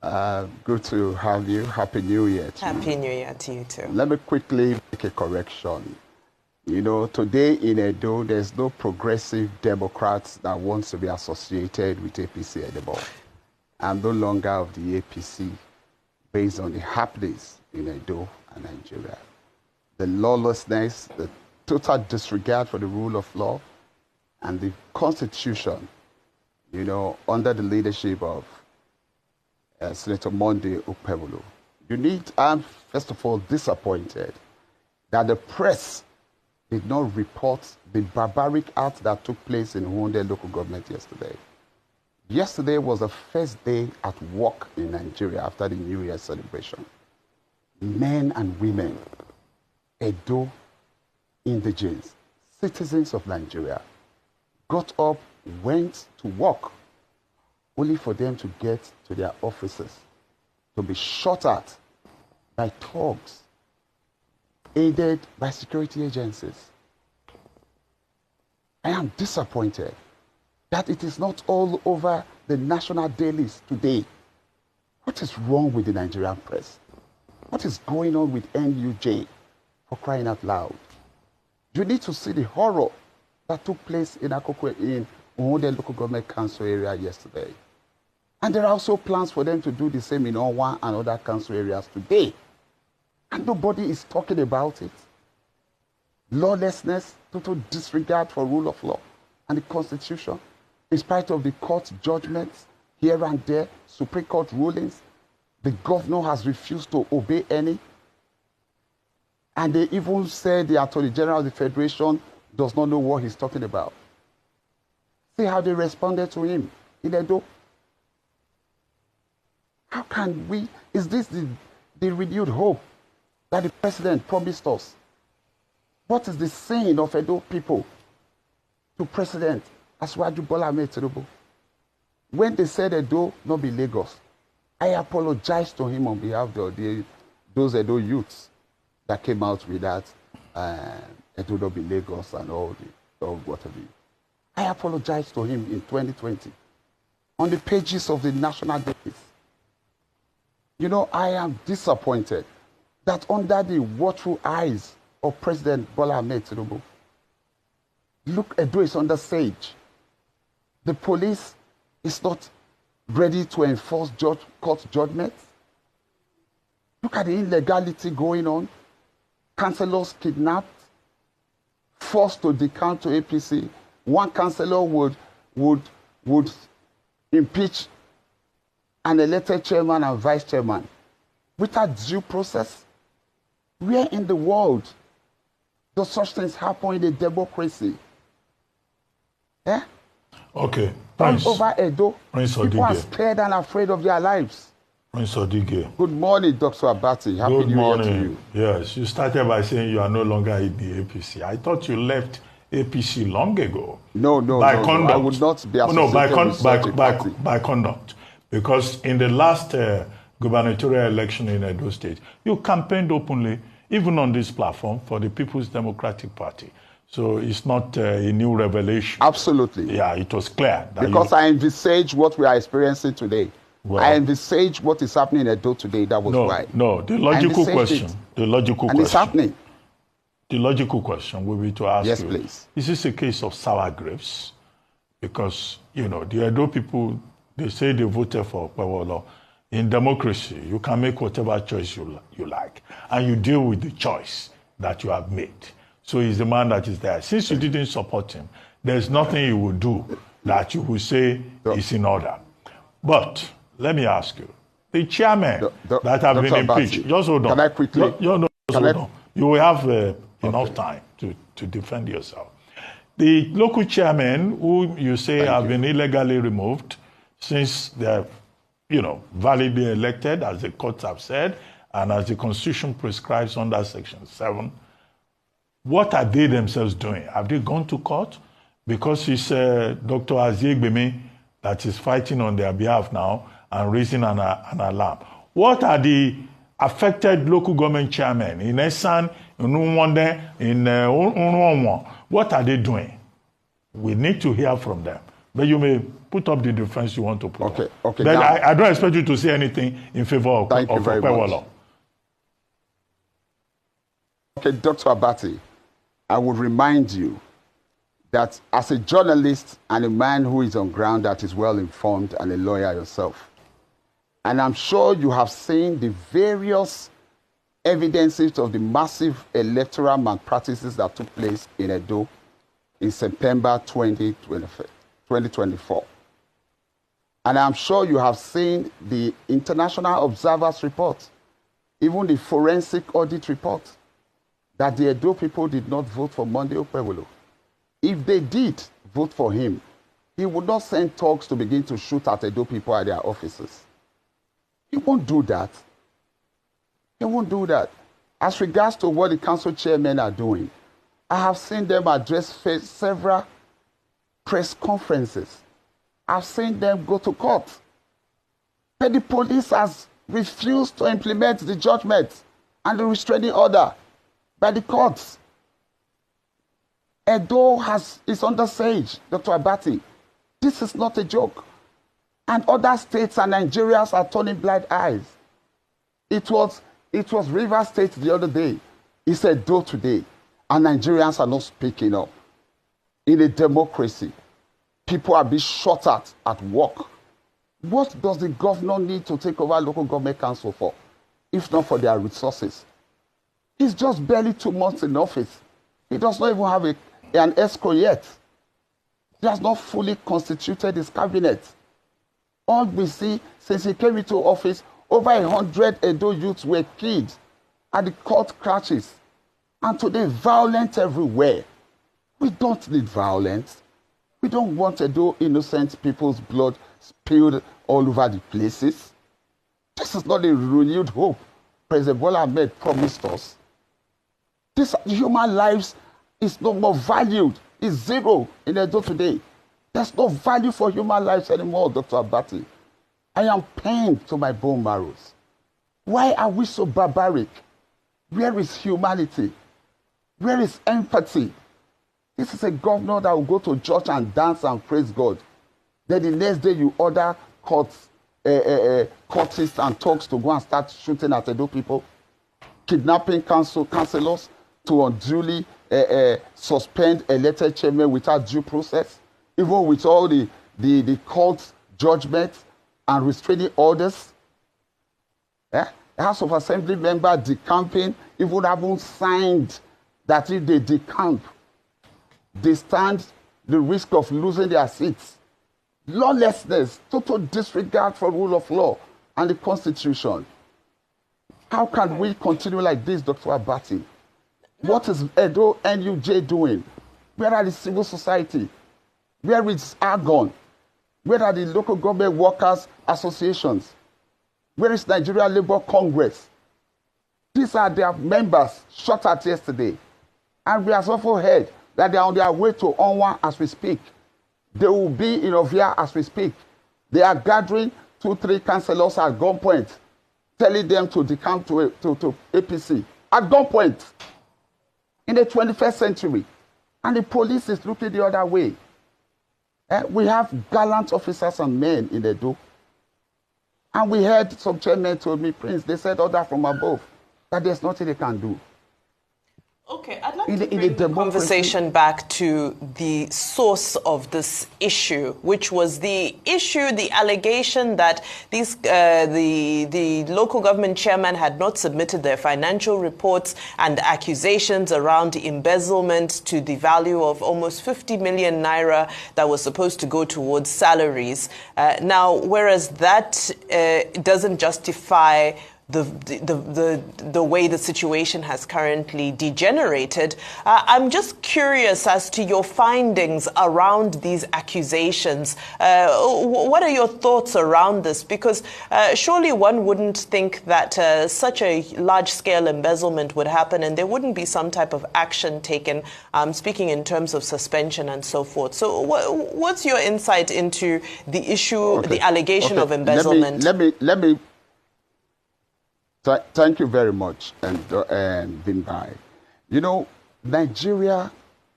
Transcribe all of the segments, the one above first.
Good to have you. Happy New Year to you. Happy New Year to you too. Let me quickly make a correction. You know, today in Edo, there's no progressive Democrats that wants to be associated with APC anymore. I'm no longer of the APC based on the happenings in Edo and Nigeria. The lawlessness, the total disregard for the rule of law, and the Constitution, you know, under the leadership of Senator Monday Okpebholo. I'm first of all disappointed that the press did not report the barbaric act that took place in Hunde local government yesterday. Yesterday was the first day at work in Nigeria after the New Year celebration. Men and women, Edo indigenes, citizens of Nigeria, got up, went to work, only for them to get to their offices, to be shot at by thugs, aided by security agencies. I am disappointed that it is not all over the national dailies today. What is wrong with the Nigerian press? What is going on with NUJ, for crying out loud? You need to see the horror that took place in Akokwe, in Hunde local government council area yesterday. And there are also plans for them to do the same in Onwa and other council areas today. And nobody is talking about it. Lawlessness, total disregard for rule of law and the Constitution, in spite of the court judgments here and there, Supreme Court rulings, the governor has refused to obey any. And they even said the Attorney General of the Federation does not know what he's talking about. See how they responded to him in Edo. How can we, is this the renewed hope that the president promised us? What is the saying of Edo people to President Asiwaju Bola Ahmed Tinubu? When they said Edo, not be Lagos, I apologize to him on behalf of those Edo youths that came out with that Edo not be Lagos and all whatever. I apologize to him in 2020 on the pages of the national dailies. You know, I am disappointed that under the watchful eyes of President Bola Ahmed Tinubu, look, Edo is under siege. The police is not ready to enforce court judgments. Look at the illegality going on. Councillors kidnapped, forced to decamp to APC. One councillor would impeach an elected chairman and vice chairman without due process. Where in the world does such things happen in a democracy? Yeah? Okay. All over Edo, Prince people are scared and afraid of their lives. Prince Odige. Good morning, Dr. Abati. Happy New Year to you. Yes, you started by saying you are no longer in the APC. I thought you left APC long ago. No, by conduct. I would not be associated with such a party. By conduct. Because in the last gubernatorial election in Edo State, you campaigned openly, even on this platform, for the People's Democratic Party. So it's not a new revelation. Absolutely. Yeah, it was clear. Because I envisage what we are experiencing today. Well, I envisage what is happening in Edo today. That was why. No, the logical question. And it's happening. The logical question will be to ask you. Yes, please. Is this a case of sour grapes? Because, you know, the Edo people, they say they voted for Okpebholo. In democracy, you can make whatever choice you like, and you deal with the choice that you have made. So he's the man that is there. Since you didn't support him, there's nothing you will do that you will say is in order. But let me ask you, the chairman that have been impeached, just hold on. Can I quickly? Hold on. You will have enough time to defend yourself. The local chairmen who you say have been illegally removed since they're, validly elected, as the courts have said, and as the Constitution prescribes under Section 7, what are they themselves doing? Have they gone to court? Because it's Dr. Aziegbemi that is fighting on their behalf now and raising an alarm. What are the affected local government chairmen in Esan, in Nwonde, in Unronwo? What are they doing? We need to hear from them. But you may put up the defense you want to put up. Okay. But I don't expect you to say anything in favor of Okpebholo. Okay, Dr. Abati, I would remind you that as a journalist and a man who is on ground that is well informed and a lawyer yourself, and I'm sure you have seen the various evidences of the massive electoral malpractices that took place in Edo in September 2024. And I'm sure you have seen the international observers report, even the forensic audit report, that the Edo people did not vote for Monday Okpebholo. If they did vote for him, he would not send thugs to begin to shoot at Edo people at their offices. He won't do that. He won't do that. As regards to what the council chairmen are doing, I have seen them address several press conferences. I've seen them go to court. But the police has refused to implement the judgment and the restraining order by the courts. Edo is under siege, Dr. Abati. This is not a joke. And other states and Nigerians are turning blind eyes. It was Rivers State the other day. It's Edo today. And Nigerians are not speaking up. In a democracy, people are being shot at work. What does the governor need to take over local government council for, if not for their resources? He's just barely 2 months in office. He does not even have an ESCO yet. He has not fully constituted his cabinet. All we see since he came into office, over 100 Edo youths were killed at the court crashes. And today, violence everywhere. We don't need violence. We don't want Edo innocent people's blood spilled all over the places. This is not a renewed hope President Bola Ahmed promised us. This human lives is no more valued. It's zero in Edo today. There's no value for human lives anymore, Dr. Abati. I am pained to my bone marrows. Why are we so barbaric? Where is humanity? Where is empathy? This is a governor that will go to church and dance and praise God. Then the next day you order courtists and thugs to go and start shooting at Edo people, kidnapping councillors to unduly suspend elected chairmen without due process, even with all the court judgments and restraining orders. The House of Assembly member decamping even haven't signed that if they decamp, they stand the risk of losing their seats. Lawlessness, total disregard for rule of law and the Constitution. How can we continue like this, Dr. Abati? What is Edo NUJ doing? Where are the civil society? Where is Argon? Where are the local government workers associations? Where is Nigeria Labour Congress? These are their members shot at yesterday. And we have also heard that they are on their way to Onwa as we speak. They will be in Ovia as we speak. They are gathering 2-3 councillors at gunpoint, telling them to decamp to APC. At gunpoint. In the 21st century. And the police is looking the other way. We have gallant officers and men in Edo. And we heard some chairmen told me, Prince, they said order from above, that there's nothing they can do. Okay, I'd like to bring the conversation back to the source of this issue, which was the allegation that the local government chairman had not submitted their financial reports and accusations around embezzlement to the value of almost 50 million naira that was supposed to go towards salaries. Now, whereas that doesn't justify the way the situation has currently degenerated. I'm just curious as to your findings around these accusations. What are your thoughts around this? Because surely one wouldn't think that such a large-scale embezzlement would happen and there wouldn't be some type of action taken, speaking in terms of suspension and so forth. So what's your insight into the issue, the allegation of embezzlement? Let me thank you very much, and Vinbai. You know, Nigeria,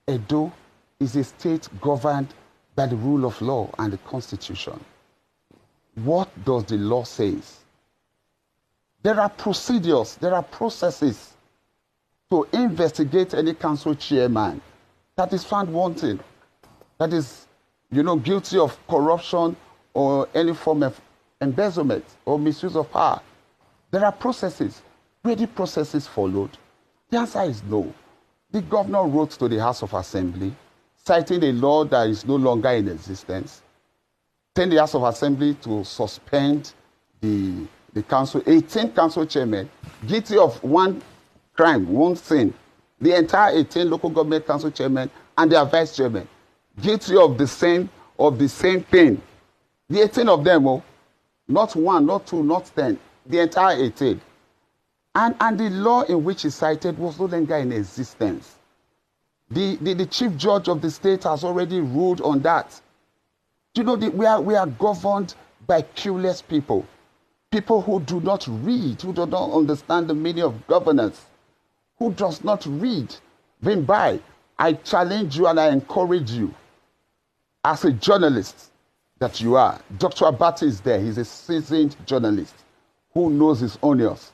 Edo, is a state governed by the rule of law and the Constitution. What does the law say? There are procedures, there are processes to investigate any council chairman that is found wanting, that is, guilty of corruption or any form of embezzlement or misuse of power. There are processes. Were the processes followed? The answer is no. The governor wrote to the House of Assembly, citing a law that is no longer in existence, telling the House of Assembly to suspend the council, 18 council chairmen, guilty of one crime, one sin. The entire 18 local government council chairmen and their vice chairmen, guilty of the same thing. The 18 of them, not 1, not 2, not 10, the entire 18. And the law in which he cited was no longer in existence. The chief judge of the state has already ruled on that. We are governed by clueless people. People who do not read, who do not understand the meaning of governance, who does not read. By, I challenge you and I encourage you, as a journalist that you are. Dr. Abati is there. He's a seasoned journalist who knows his onions.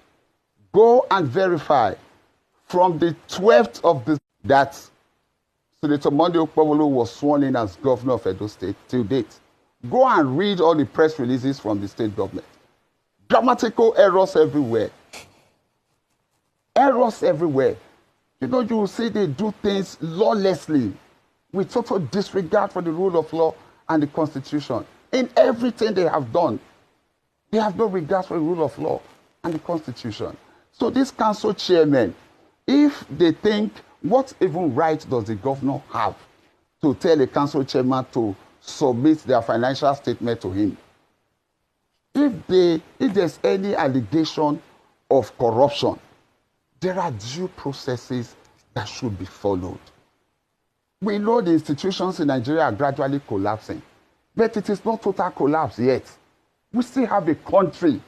Go and verify from the 12th of the that Senator Monday Okpebholo was sworn in as governor of Edo State till date. Go and read all the press releases from the state government. Grammatical errors everywhere. Errors everywhere. You will see they do things lawlessly with total disregard for the rule of law and the Constitution. In everything they have done, they have no regard for the rule of law and the Constitution. So these council chairmen, if they think, what even right does the governor have to tell a council chairman to submit their financial statement to him? If there's any allegation of corruption, there are due processes that should be followed. We know the institutions in Nigeria are gradually collapsing, but it is not total collapse yet. We still have a country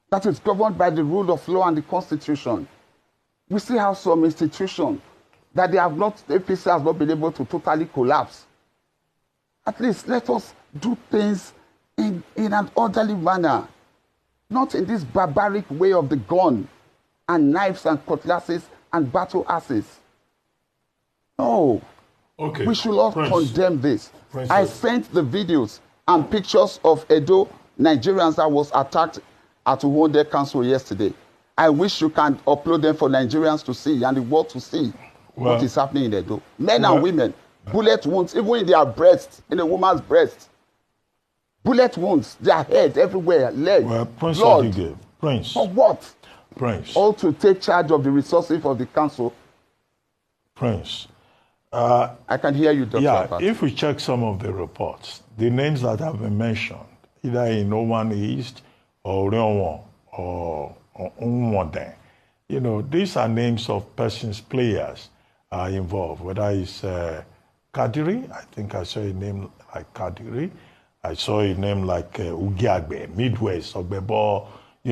that is governed by the rule of law and the Constitution. We still have some institutions that APC has not been able to totally collapse. At least let us do things in an orderly manner, not in this barbaric way of the gun and knives and cutlasses and battle axes. No. Okay. We should all condemn this. I sent the videos and pictures of Edo Nigerians that was attacked at Uwonde Council yesterday. I wish you can upload them for Nigerians to see and the world to see what is happening in Edo. Men and women, bullet wounds, even in their breasts, in a woman's breast. Bullet wounds, their head, everywhere, leg, Prince blood. Prince. For what? Prince. All to take charge of the resources of the council. Prince. I can hear you, Dr. Abati. If we check some of the reports, the names that have been mentioned, either in Oman East or Rionwon or Unwande, these are names of persons, players involved, whether it's Kadiri, I think I saw a name like Kadiri, I saw a name like Ugiagbe, Midwest, Ogbebo,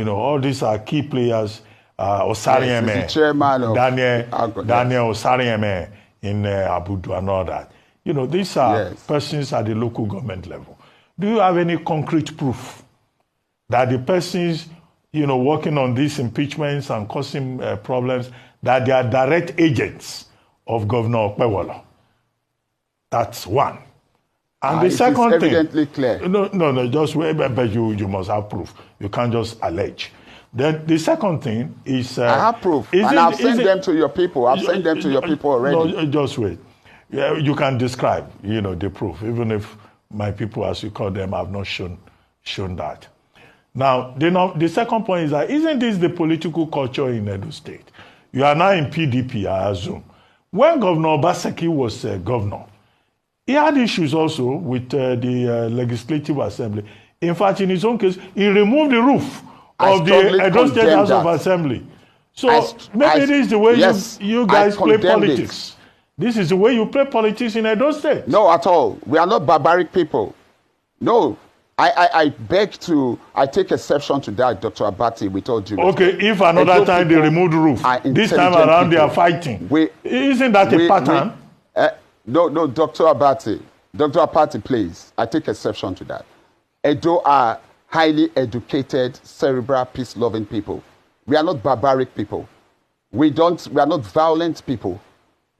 all these are key players, Osarieme, yes, chairman of Daniel Osarieme in Abudu and all that. These are persons at the local government level. Do you have any concrete proof that the persons, working on these impeachments and causing problems, that they are direct agents of Governor Okpebholo? That's one. And the second thing, evidently clear. No, just wait, but you must have proof. You can't just allege. Then the second thing is... I have proof, and I've sent them to your people. I've sent them to your people already. No, just wait. Yeah, you can describe, the proof, even if my people, as you call them, have not shown that. Now, the second point is that isn't this the political culture in Edo State? You are now in PDP, I assume. When Governor Obaseki was governor, he had issues also with the Legislative Assembly. In fact, in his own case, he removed the roof of the Edo State House of Assembly. So maybe this is the way you guys play politics. This is the way you play politics in Edo State. No, at all. We are not barbaric people. No. I take exception to that, Dr. Abati, with all due respect. Okay, if another time they remove the roof, this time around they are fighting. Isn't that a pattern? No, Dr. Abati. Dr. Apati, please, I take exception to that. Edo are highly educated, cerebral, peace-loving people. We are not barbaric people. We are not violent people.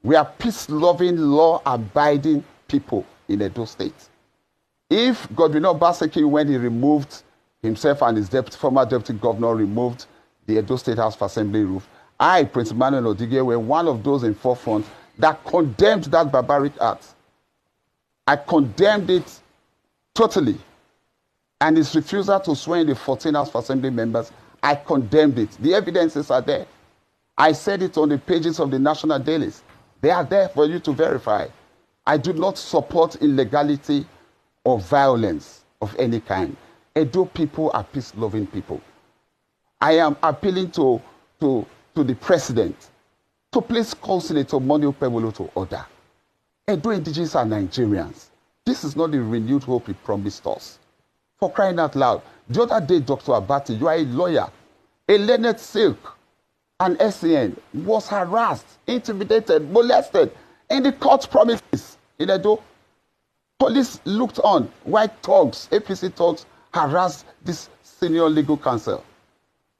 We are peace-loving, law-abiding people in Edo State. If Godwin Obaseki, when he removed himself and his former deputy governor removed the Edo State House of Assembly roof, I, Prince Emmanuel Odigwe, were one of those in forefront that condemned that barbaric act. I condemned it totally. And his refusal to swear in the 14 House of Assembly members, I condemned it. The evidences are there. I said it on the pages of the national dailies. They are there for you to verify. I do not support illegality or violence of any kind. Edo people are peace-loving people. I am appealing to the president to please call Senator Monday Okpebholo to order. Edo indigenes are Nigerians. This is not the renewed hope he promised us. For crying out loud, the other day, Dr. Abati, you are a lawyer. A learned silk, an SCN, was harassed, intimidated, molested in the court premises in Edo. Police looked on while thugs, APC thugs, harassed this senior legal counsel.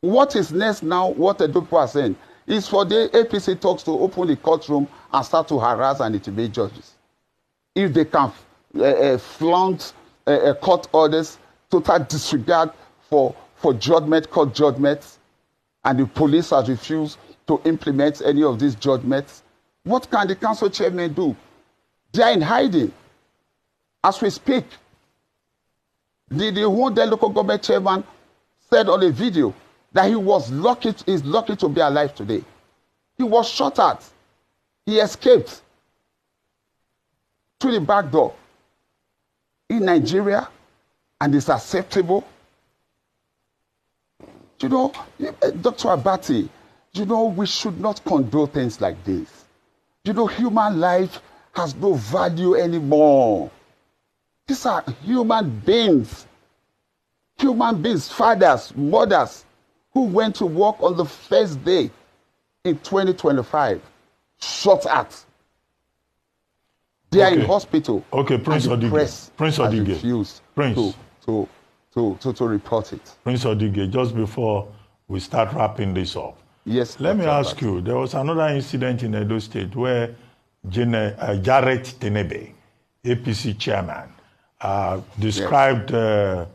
What is next now, what Edo people are saying, is for the APC thugs to open the courtroom and start to harass and intimidate judges. If they can flaunt court orders, total disregard for judgment, court judgments, and the police has refused to implement any of these judgments, what can the council chairman do? They are in hiding. As we speak, the Wunde local government chairman said on a video that he's lucky to be alive today. He was shot at. He escaped through the back door in Nigeria, and it's acceptable. You know, Dr. Abati, you know, we should not condone things like this. You know, human life has no value anymore. These are human beings, fathers, mothers, who went to work on the first day in 2025, shot at. They are in hospital. Okay, Prince Odigwe. Prince Odigwe refused to report it. Prince Odigwe, just before we start wrapping this up, yes. Let me ask you, there was another incident in Edo State where Jarrett Tenebe, APC chairman, described Mr.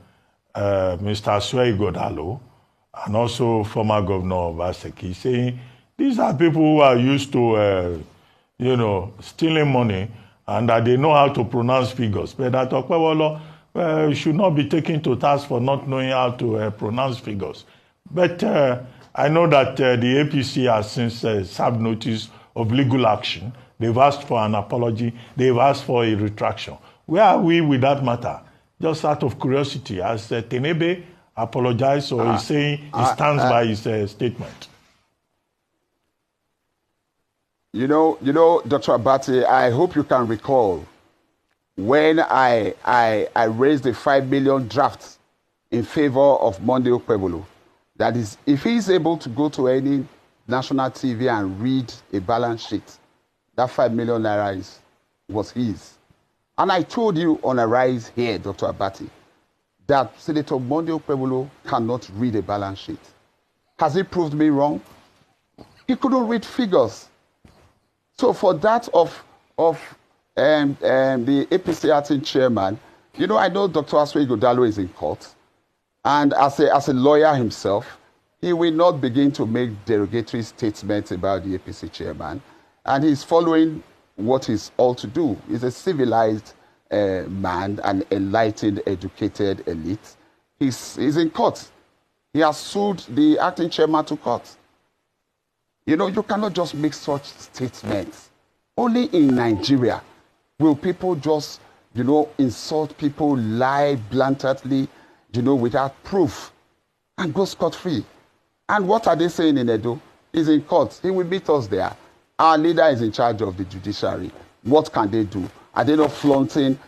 Asuai Godalo and also former Governor Obaseki, saying these are people who are used to, stealing money and that they know how to pronounce figures. But that Okpebholo should not be taken to task for not knowing how to pronounce figures. But I know that the APC has since served notice of legal action. They've asked for an apology. They've asked for a retraction. Where are we with that matter? Just out of curiosity, has Tenebe apologized or is saying he stands by his statement? You know, Dr. Abati, I hope you can recall when I raised a 5 million draft in favor of Monday Okpebholo. That is, if he is able to go to any national TV and read a balance sheet, that 5 million naira was his. And I told you on a rise here, Dr. Abati, that Senator Monday Okpebholo cannot read a balance sheet. Has he proved me wrong? He couldn't read figures. So for that of the APC acting chairman, you know, I know Dr. Asuai Godalo is in court. And as a lawyer himself, he will not begin to make derogatory statements about the APC chairman. And he's following what he's all to do. He's a civilized man, an enlightened, educated elite. He's in court. He has sued the acting chairman to court. You know, you cannot just make such statements. Only in Nigeria will people just, insult people, lie blatantly, without proof, and go scot-free. And what are they saying in Edo? He's in court. He will meet us there. Our leader is in charge of the judiciary. What can they do? Are they not flaunting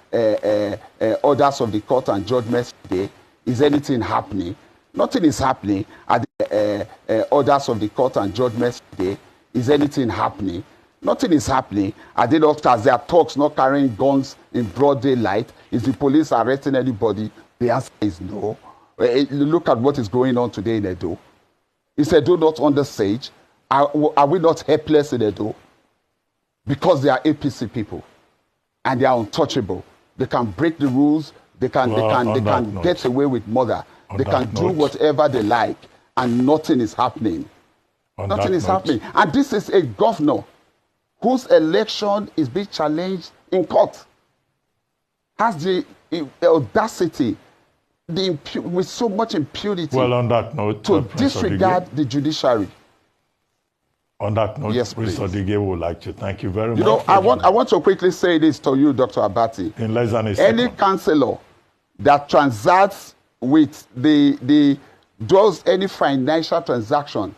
orders of the court and judgments today? Is anything happening? Nothing is happening. Are the orders of the court and judgments today? Is anything happening? Nothing is happening. Are they not, as their talks, not carrying guns in broad daylight? Is the police arresting anybody? The answer is no. Look at what is going on today in Edo. Is Edo not under siege? Are we not helpless in Edo? Because they are APC people and they are untouchable. They can break the rules. They can get away with murder. They can do whatever they like, and nothing is happening. Nothing is happening. And this is a governor whose election is being challenged in court. Has the audacity, with so much impunity, on that note, to disregard the judiciary. On that note, yes, Prince Odigwe would like to thank you very much. You know, I want to quickly say this to you, Dr. Abati. In less than a second. Any councillor that transacts with does any financial transaction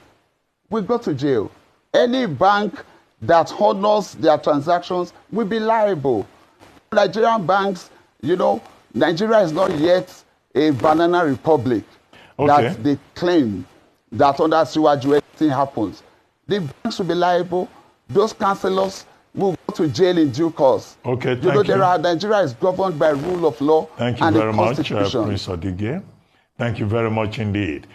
will go to jail. Any bank that honors their transactions will be liable. Nigerian banks, you know, Nigeria is not yet a banana republic that they claim that under Asiwaju anything happens. The banks will be liable. Those councillors will go to jail in due course. Okay, thank you. Nigeria is governed by rule of law and the Constitution. Thank you very much, Prince Odigwe. Thank you very much indeed.